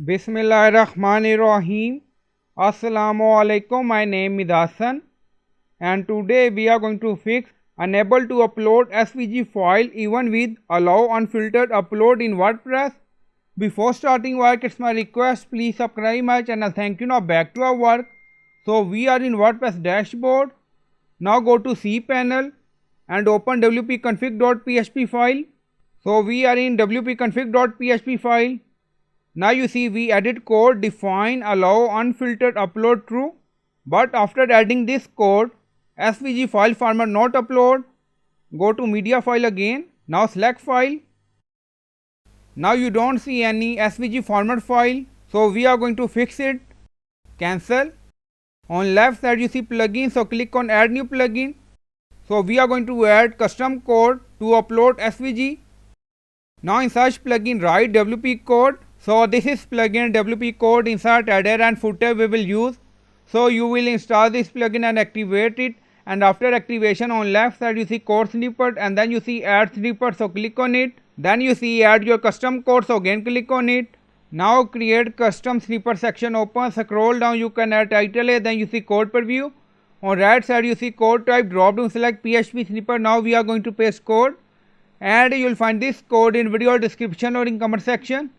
Bismillahirrahmanirrahim. Assalamu alaikum. My name is Hassan, and today we are going to fix unable to upload SVG file even with allow unfiltered upload in WordPress. Before starting work, it's my request, please subscribe my channel. Thank you. Now back to our work. So we are in WordPress dashboard. Now go to cPanel and open wp-config.php file. So we are in wp-config.php file. Now you see we added code define allow unfiltered upload true, but after adding this code SVG file format not upload. Go to media file again. Now select file. Now you don't see any SVG format file, so we are going to fix it. Cancel. On left side you see plugin, so click on add new plugin. So we are going to add custom code to upload SVG. Now in search plugin write wp-code. So this is plugin wp-code, insert header and footer we will use. So you will install this plugin and activate it, and after activation on left side you see code snippet and then you see add snippet, so click on it. Then you see add your custom code, so again click on it. Now create custom snippet section open, scroll down you can add title A, then you see code preview. On right side you see code type, drop down select PHP snippet. Now we are going to paste code, and you will find this code in video description or in comment section.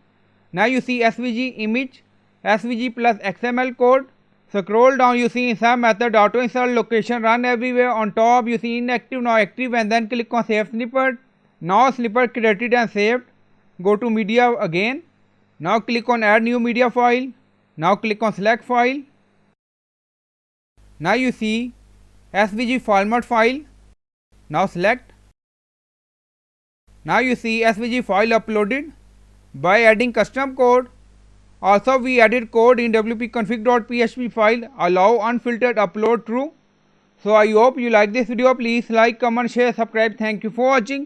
Now you see SVG image, SVG plus XML code. Scroll down you see insert method auto insert location run everywhere. On top you see inactive, now active, and then click on save snippet. Now snippet created and saved. Go to media again. Now click on add new media file. Now click on select file. Now you see SVG format file. Now select. Now you see SVG file uploaded by adding custom code. Also we added code in wp-config.php file allow unfiltered upload true. So I hope you like this video. Please like, comment, share, subscribe. Thank you for watching.